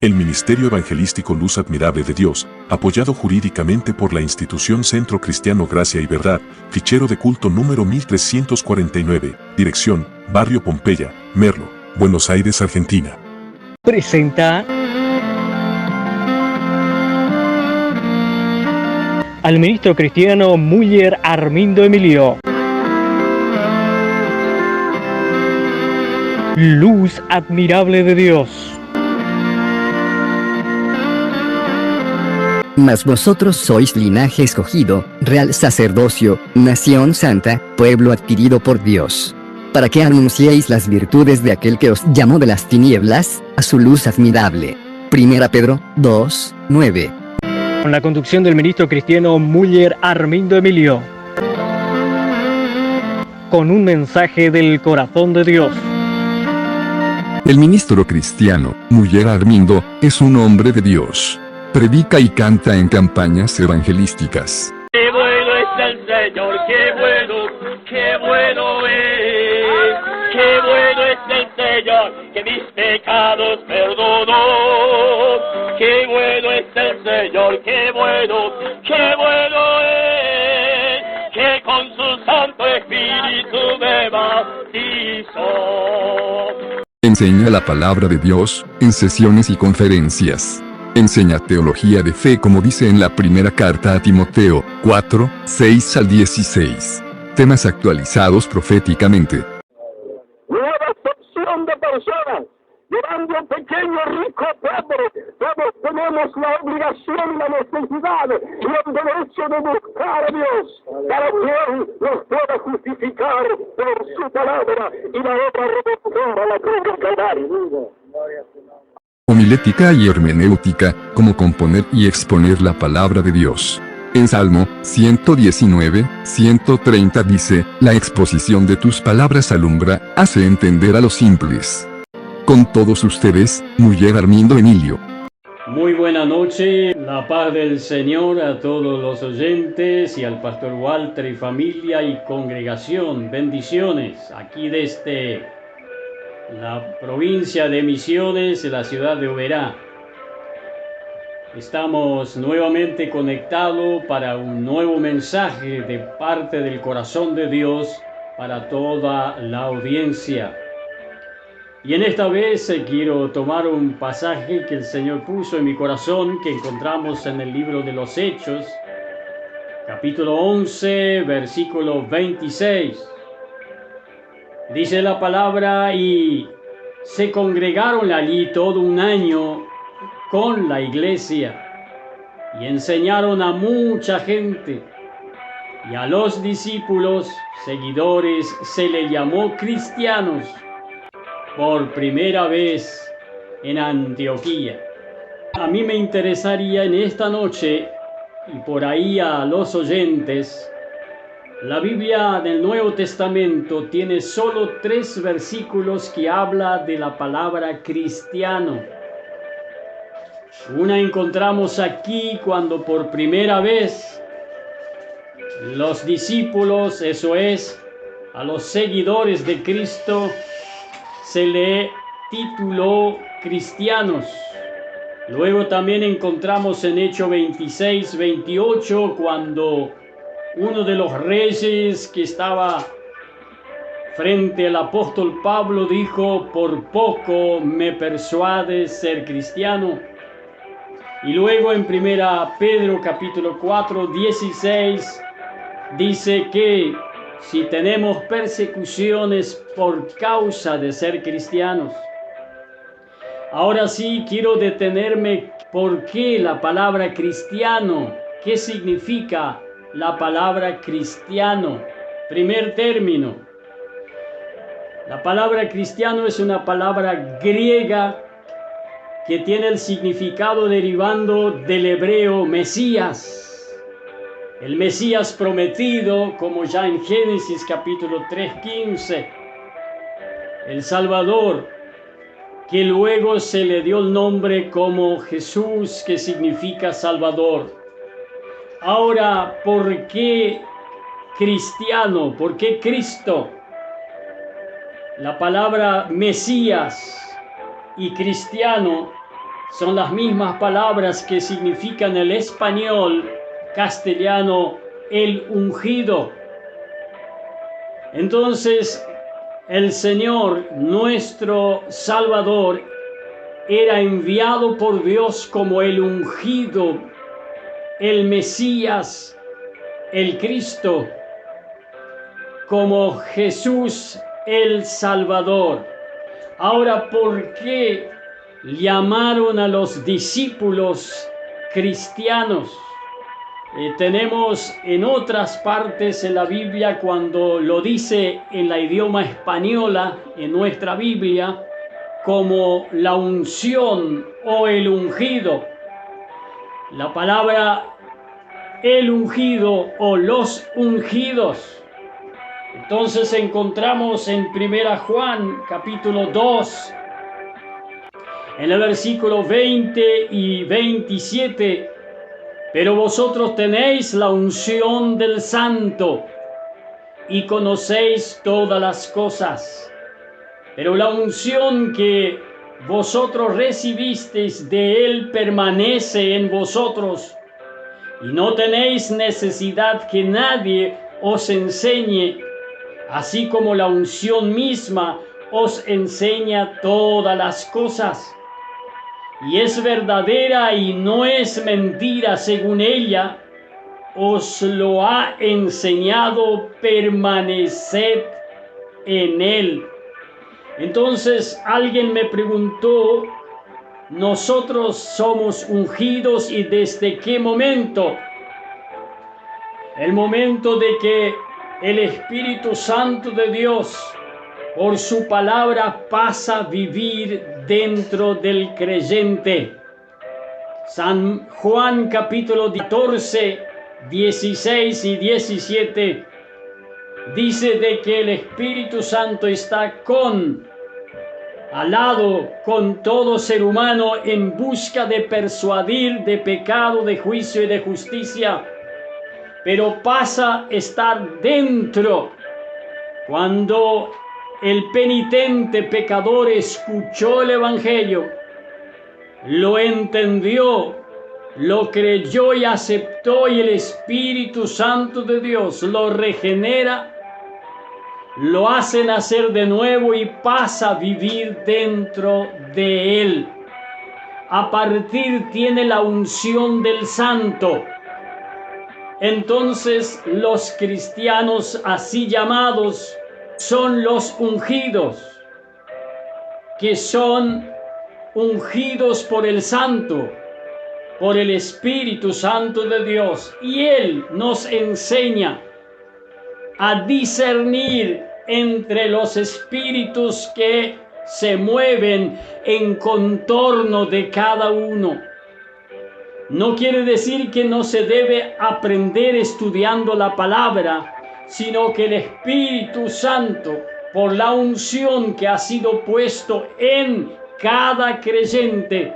El Ministerio Evangelístico Luz Admirable de Dios, apoyado jurídicamente por la institución Centro Cristiano Gracia y Verdad, fichero de culto número 1349, dirección, Barrio Pompeya, Merlo, Buenos Aires, Argentina. Presenta al ministro cristiano Müller Armindo Emilio. Luz admirable de Dios. Mas vosotros sois linaje escogido, real sacerdocio, nación santa, pueblo adquirido por Dios, para que anunciéis las virtudes de aquel que os llamó de las tinieblas a su luz admirable. 1 Pedro 2, 9. Con la conducción del ministro cristiano Müller Armindo Emilio. Con un mensaje del corazón de Dios. El ministro cristiano, Müller Armindo, es un hombre de Dios. Predica y canta en campañas evangelísticas. Qué bueno es el Señor, qué bueno es. Qué bueno es el Señor, que mis pecados perdonó. Qué bueno es el Señor, qué bueno es. Que con su Santo Espíritu me bautizó. Enseña la palabra de Dios, en sesiones y conferencias. Enseña teología de fe como dice en la primera carta a Timoteo, 4, 6 al 16. Temas actualizados proféticamente. Nueva excepción de personas, llevando a pequeño, rico, pobre. Todos tenemos la obligación y la necesidad y el derecho de buscar a Dios para que Él nos pueda justificar por su palabra y la obra redentora, la cruz del Calvario. Homilética y hermenéutica, como componer y exponer la palabra de Dios. En Salmo 119, 130 dice, la exposición de tus palabras alumbra, hace entender a los simples. Con todos ustedes, Müller Armindo Emilio. Muy buena noche, la paz del Señor a todos los oyentes y al pastor Walter y familia y congregación. Bendiciones aquí desde la provincia de Misiones, la ciudad de Oberá. Estamos nuevamente conectados para un nuevo mensaje de parte del corazón de Dios para toda la audiencia. Y en esta vez quiero tomar un pasaje que el Señor puso en mi corazón, que encontramos en el libro de los Hechos, capítulo 11, versículo 26. Dice la palabra, y se congregaron allí todo un año con la iglesia y enseñaron a mucha gente, y a los discípulos, seguidores, se le llamó cristianos por primera vez en Antioquía. A mí me interesaría en esta noche, y por ahí a los oyentes, la Biblia del Nuevo Testamento tiene solo 3 versículos que habla de la palabra cristiano. Una encontramos aquí cuando por primera vez los discípulos, eso es, a los seguidores de Cristo, se le tituló cristianos. Luego también encontramos en Hechos 26, 28, cuando uno de los reyes que estaba frente al apóstol Pablo dijo, por poco me persuades ser cristiano. Y luego en 1 Pedro capítulo 4, 16, dice que si tenemos persecuciones por causa de ser cristianos. Ahora sí quiero detenerme por qué la palabra cristiano, qué significa la palabra cristiano. Primer término. La palabra cristiano es una palabra griega que tiene el significado derivando del hebreo Mesías. El Mesías prometido, como ya en Génesis capítulo 3:15. El Salvador, que luego se le dio el nombre como Jesús, que significa Salvador. Ahora, ¿por qué cristiano? ¿Por qué Cristo? La palabra Mesías y cristiano son las mismas palabras que significan en el español castellano el ungido. Entonces, el Señor, nuestro Salvador, era enviado por Dios como el ungido, el Mesías, el Cristo, como Jesús el Salvador. Ahora, ¿por qué llamaron a los discípulos cristianos? Tenemos en otras partes en la Biblia, cuando lo dice en la idioma española, en nuestra Biblia, como la unción o el ungido. La palabra el ungido o los ungidos. Entonces encontramos en 1 Juan capítulo 2, en el versículo 20 y 27, pero vosotros tenéis la unción del Santo y conocéis todas las cosas. Pero la unción que vosotros recibisteis de Él permanece en vosotros, y no tenéis necesidad que nadie os enseñe, así como la unción misma os enseña todas las cosas. Y es verdadera y no es mentira, según ella os lo ha enseñado, permaneced en Él. Entonces alguien me preguntó, ¿nosotros somos ungidos y desde qué momento? El momento de que el Espíritu Santo de Dios, por su palabra, pasa a vivir dentro del creyente. San Juan capítulo 14, 16 y 17 dice de que el Espíritu Santo está al lado con todo ser humano en busca de persuadir de pecado, de juicio y de justicia, pero pasa a estar dentro cuando el penitente pecador escuchó el Evangelio, lo entendió, lo creyó y aceptó, y el Espíritu Santo de Dios lo regenera, lo hace nacer de nuevo y pasa a vivir dentro de él. A partir tiene la unción del Santo. Entonces los cristianos así llamados son los ungidos, que son ungidos por el Santo, por el Espíritu Santo de Dios. Y Él nos enseña a discernir entre los espíritus que se mueven en contorno de cada uno. No quiere decir que no se debe aprender estudiando la palabra, sino que el Espíritu Santo, por la unción que ha sido puesto en cada creyente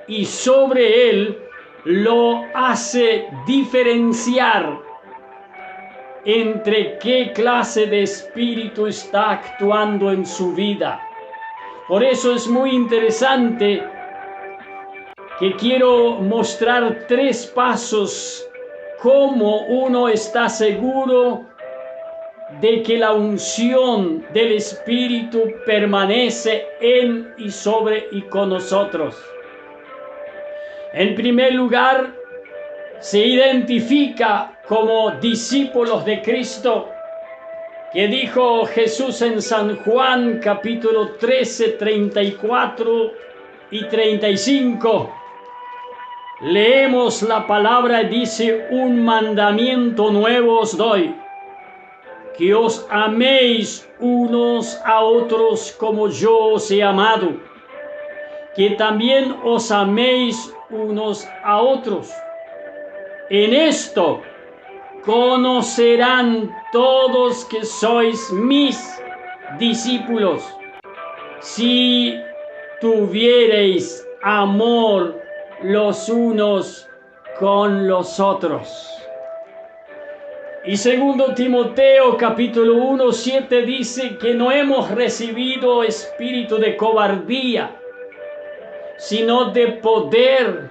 y sobre él, lo hace diferenciar entre qué clase de espíritu está actuando en su vida. Por eso es muy interesante que quiero mostrar 3 pasos cómo uno está seguro de que la unción del Espíritu permanece en y sobre y con nosotros. En primer lugar, se identifica como discípulos de Cristo, que dijo Jesús en San Juan capítulo 13, 34 y 35. Leemos la palabra y dice: un mandamiento nuevo os doy, que os améis unos a otros como yo os he amado, que también os améis unos a otros. En esto conocerán todos que sois mis discípulos, si tuviereis amor los unos con los otros. Y segundo Timoteo capítulo 1, 7 dice que no hemos recibido espíritu de cobardía, sino de poder,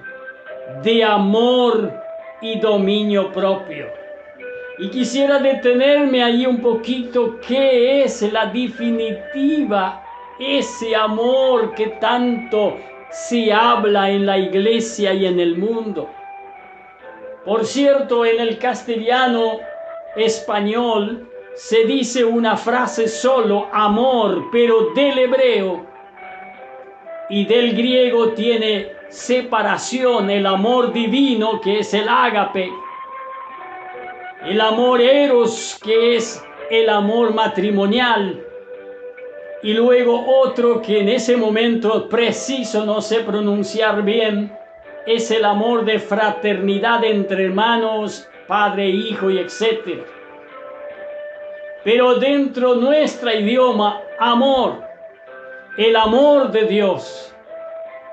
de amor y dominio propio. Y quisiera detenerme ahí un poquito, ¿qué es la definitiva? Ese amor que tanto se habla en la iglesia y en el mundo. Por cierto, en el castellano español se dice una frase solo, amor, pero del hebreo y del griego tiene separación, el amor divino, que es el ágape, el amor eros, que es el amor matrimonial, y luego otro que en ese momento preciso no sé pronunciar bien, es el amor de fraternidad entre hermanos, padre, hijo y etc. Pero dentro de nuestro idioma, amor, el amor de Dios,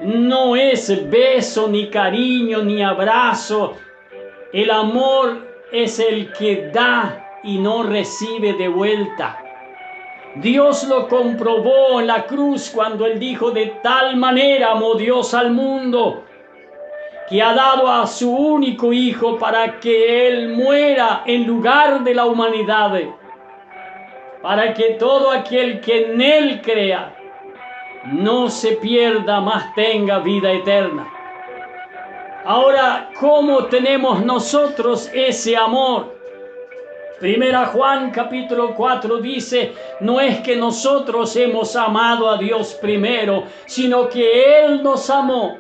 no es beso, ni cariño, ni abrazo. El amor es el que da y no recibe de vuelta. Dios lo comprobó en la cruz cuando Él dijo: de tal manera amó Dios al mundo, que ha dado a su único Hijo para que Él muera en lugar de la humanidad, para que todo aquel que en Él crea no se pierda, mas tenga vida eterna. Ahora, ¿cómo tenemos nosotros ese amor? Primera Juan capítulo 4 dice: no es que nosotros hemos amado a Dios primero, sino que Él nos amó,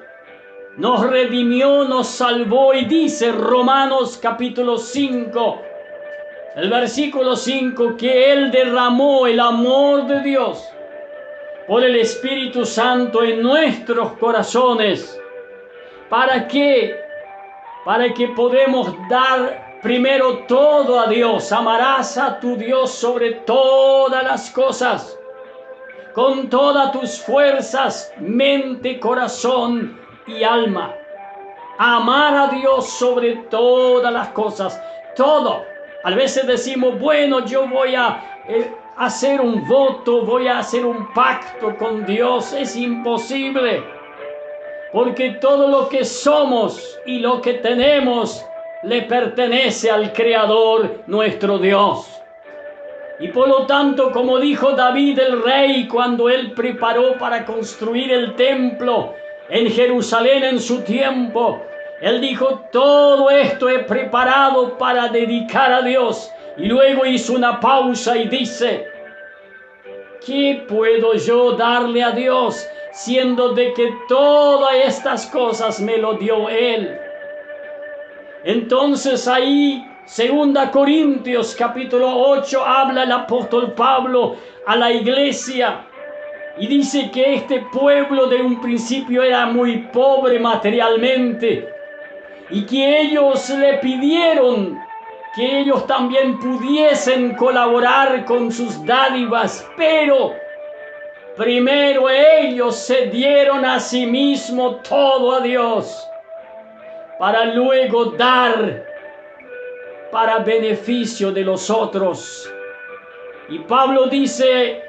nos redimió, nos salvó. Y dice Romanos capítulo 5, el versículo 5, que Él derramó el amor de Dios por el Espíritu Santo en nuestros corazones. ¿Para qué? Para que podamos dar primero todo a Dios. Amarás a tu Dios sobre todas las cosas, con todas tus fuerzas, mente, corazón y alma. Amar a Dios sobre todas las cosas, todo. A veces decimos: bueno, yo voy a hacer un voto, voy a hacer un pacto con Dios. Es imposible, porque todo lo que somos y lo que tenemos le pertenece al Creador, nuestro Dios. Y por lo tanto, como dijo David el rey cuando él preparó para construir el templo en Jerusalén en su tiempo, él dijo: todo esto he preparado para dedicar a Dios. Y luego hizo una pausa y dice: ¿qué puedo yo darle a Dios, siendo de que todas estas cosas me lo dio Él? Entonces ahí, 2 Corintios capítulo 8, habla el apóstol Pablo a la iglesia y dice que este pueblo de un principio era muy pobre materialmente y que ellos le pidieron que ellos también pudiesen colaborar con sus dádivas, pero primero ellos se dieron a sí mismos todo a Dios, para luego dar para beneficio de los otros. Y Pablo dice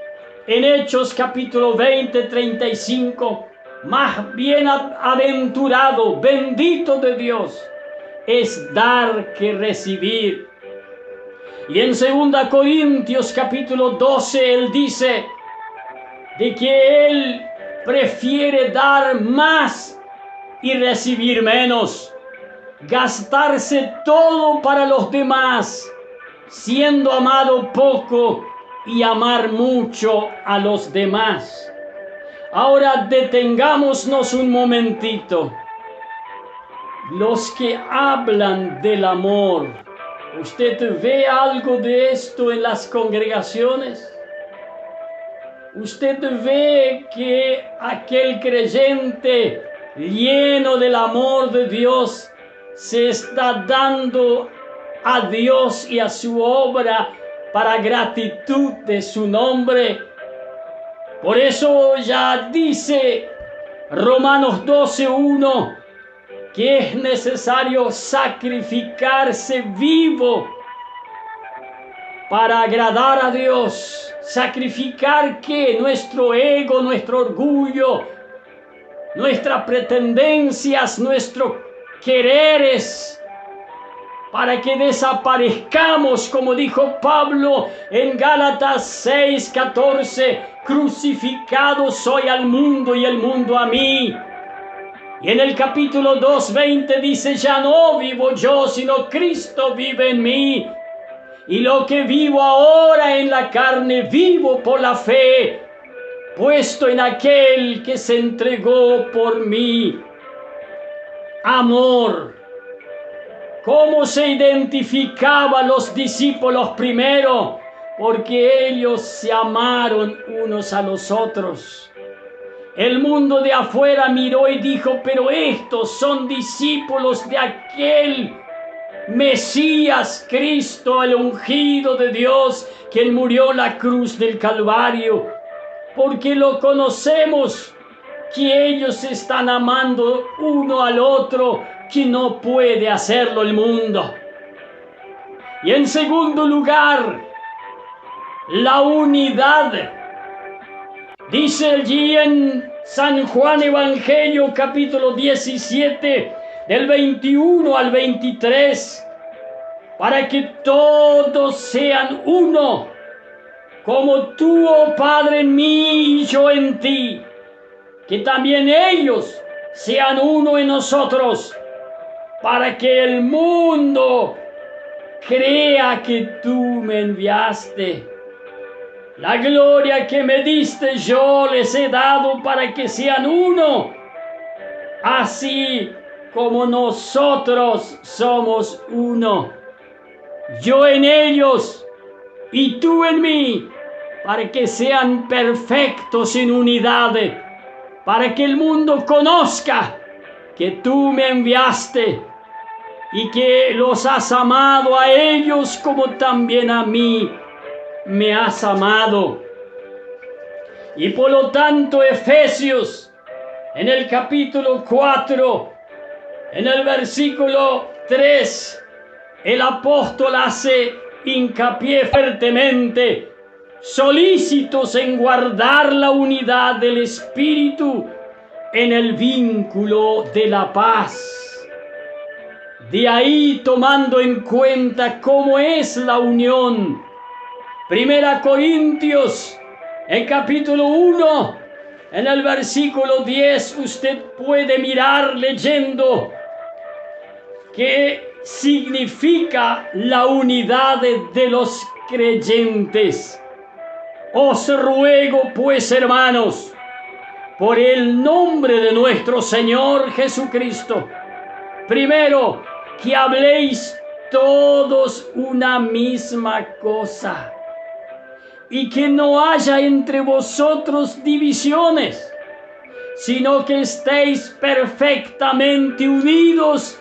en Hechos capítulo 20, 35, más bienaventurado, bendito de Dios, es dar que recibir. Y en 2 Corintios capítulo 12 él dice de que él prefiere dar más y recibir menos, gastarse todo para los demás, siendo amado poco y amar mucho a los demás. Ahora detengámonos un momentito. Los que hablan del amor, ¿usted ve algo de esto en las congregaciones? ¿Usted ve que aquel creyente lleno del amor de Dios se está dando a Dios y a su obra para gratitud de su nombre? Por eso ya dice Romanos 12:1 que es necesario sacrificarse vivo para agradar a Dios. Sacrificar ¿qué? Nuestro ego, nuestro orgullo, nuestras pretendencias, nuestros quereres, para que desaparezcamos, como dijo Pablo en Gálatas 6:14, crucificado soy al mundo y el mundo a mí. Y en el capítulo 2:20 dice, ya no vivo yo, sino Cristo vive en mí. Y lo que vivo ahora en la carne, vivo por la fe, puesto en aquel que se entregó por mí. Amor. ¿Cómo se identificaban los discípulos primero? Porque ellos se amaron unos a los otros. El mundo de afuera miró y dijo, pero estos son discípulos de aquel Mesías, Cristo, el ungido de Dios, quien murió en la cruz del Calvario. Porque lo conocemos, que ellos están amando uno al otro, que no puede hacerlo el mundo. Y en segundo lugar, la unidad. Dice allí en San Juan Evangelio capítulo 17, del 21 al 23, para que todos sean uno, como tú, oh Padre, en mí y yo en ti, que también ellos sean uno en nosotros, para que el mundo crea que tú me enviaste. La gloria que me diste yo les he dado para que sean uno, así como nosotros somos uno. Yo en ellos y tú en mí, para que sean perfectos en unidad, para que el mundo conozca que tú me enviaste y que los has amado a ellos como también a mí me has amado. Y por lo tanto, Efesios, en el capítulo 4, en el versículo 3, el apóstol hace hincapié fuertemente, solícitos en guardar la unidad del Espíritu en el vínculo de la paz. De ahí, tomando en cuenta cómo es la unión, Primera Corintios, en capítulo 1, en el versículo 10, usted puede mirar leyendo qué significa la unidad de los creyentes. Os ruego, pues, hermanos, por el nombre de nuestro Señor Jesucristo, primero, que habléis todos una misma cosa, y que no haya entre vosotros divisiones, sino que estéis perfectamente unidos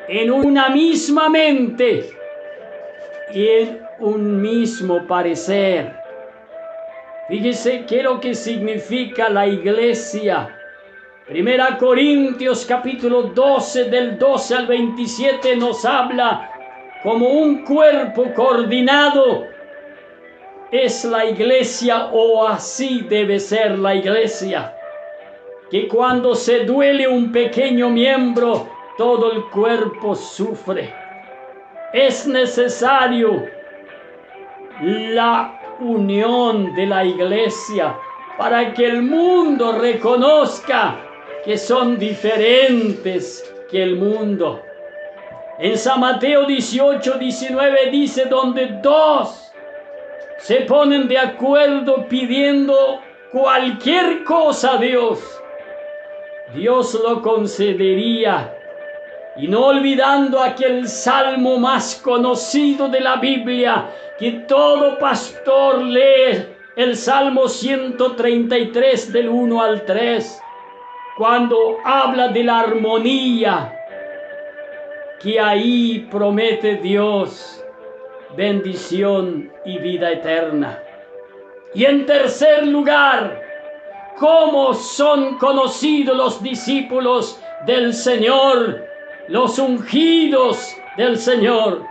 en una misma mente y en un mismo parecer. Fíjese qué es lo que significa la iglesia. Primera Corintios capítulo 12, del 12 al 27, nos habla como un cuerpo coordinado. Es la iglesia, o así debe ser la iglesia, que cuando se duele un pequeño miembro, todo el cuerpo sufre. Es necesario la unión de la iglesia para que el mundo reconozca que son diferentes que el mundo. En San Mateo 18, 19 dice, donde dos se ponen de acuerdo pidiendo cualquier cosa a Dios, Dios lo concedería. Y no olvidando aquel salmo más conocido de la Biblia, que todo pastor lee, el Salmo 133 del 1 al 3, cuando habla de la armonía, que ahí promete Dios bendición y vida eterna. Y en tercer lugar, ¿cómo son conocidos los discípulos del Señor, los ungidos del Señor?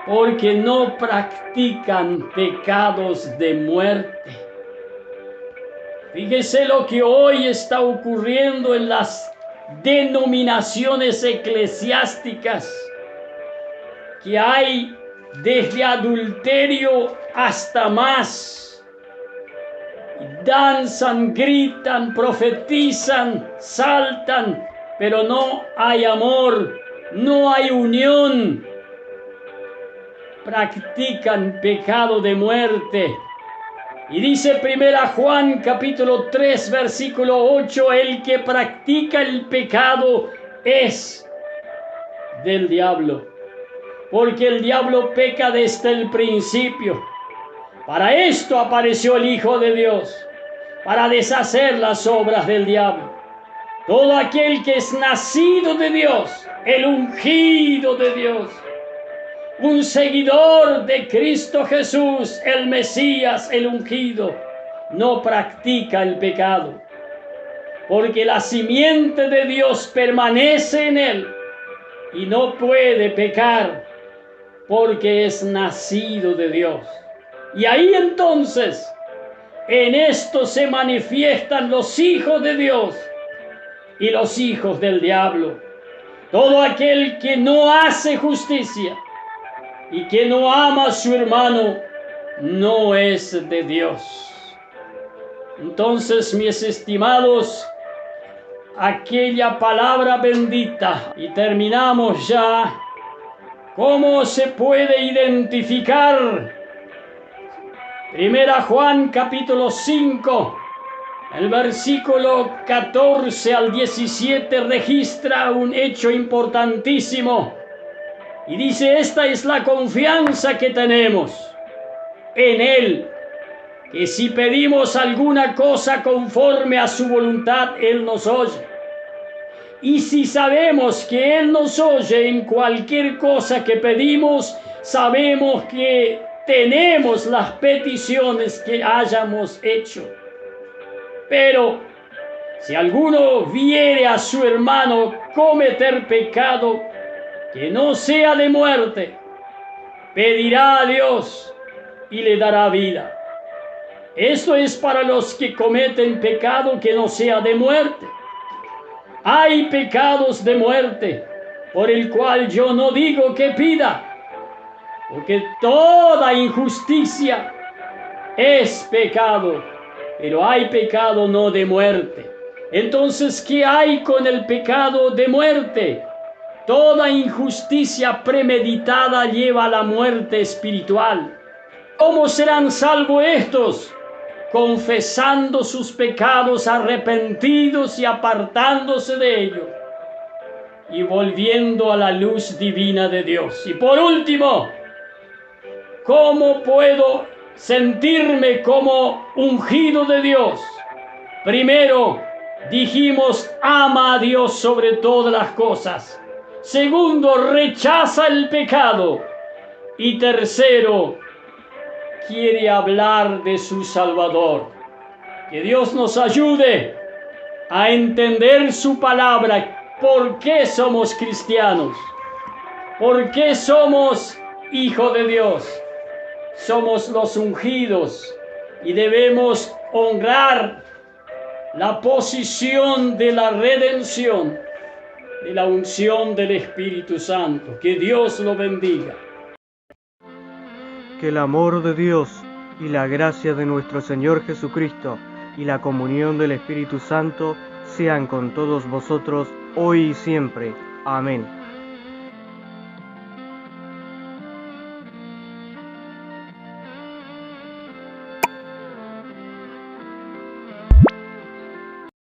Porque no practican pecados de muerte. Fíjese lo que hoy está ocurriendo en las denominaciones eclesiásticas, que hay desde adulterio hasta más. Danzan, gritan, profetizan, saltan, pero no hay amor, no hay unión. Practican pecado de muerte. Y dice 1 Juan capítulo 3 versículo 8, el que practica el pecado es del diablo, porque el diablo peca desde el principio. Para esto apareció el Hijo de Dios, para deshacer las obras del diablo. Todo aquel que es nacido de Dios, el ungido de Dios, un seguidor de Cristo Jesús, el Mesías, el ungido, no practica el pecado, porque la simiente de Dios permanece en él y no puede pecar, porque es nacido de Dios. Y ahí entonces, en esto se manifiestan los hijos de Dios y los hijos del diablo. Todo aquel que no hace justicia y que no ama a su hermano, no es de Dios. Entonces, mis estimados, aquella palabra bendita, y terminamos ya. ¿Cómo se puede identificar? 1 Juan capítulo 5, el versículo 14 al 17 registra un hecho importantísimo. Y dice, esta es la confianza que tenemos en Él, que si pedimos alguna cosa conforme a su voluntad, Él nos oye. Y si sabemos que Él nos oye en cualquier cosa que pedimos, sabemos que tenemos las peticiones que hayamos hecho. Pero si alguno viere a su hermano cometer pecado que no sea de muerte, pedirá a Dios y le dará vida. Esto es para los que cometen pecado que no sea de muerte. Hay pecados de muerte, por el cual yo no digo que pida, porque toda injusticia es pecado, pero hay pecado no de muerte. Entonces, ¿qué hay con el pecado de muerte? Toda injusticia premeditada lleva a la muerte espiritual. ¿Cómo serán salvos estos? Confesando sus pecados, arrepentidos y apartándose de ellos, y volviendo a la luz divina de Dios. Y por último, ¿cómo puedo sentirme como ungido de Dios? Primero, dijimos, ama a Dios sobre todas las cosas. Segundo, rechaza el pecado. Y tercero, quiere hablar de su Salvador. Que Dios nos ayude a entender su palabra. ¿Por qué somos cristianos? ¿Por qué somos hijos de Dios? Somos los ungidos y debemos honrar la posición de la redención, de la unción del Espíritu Santo. Que Dios lo bendiga. Que el amor de Dios y la gracia de nuestro Señor Jesucristo y la comunión del Espíritu Santo sean con todos vosotros hoy y siempre. Amén.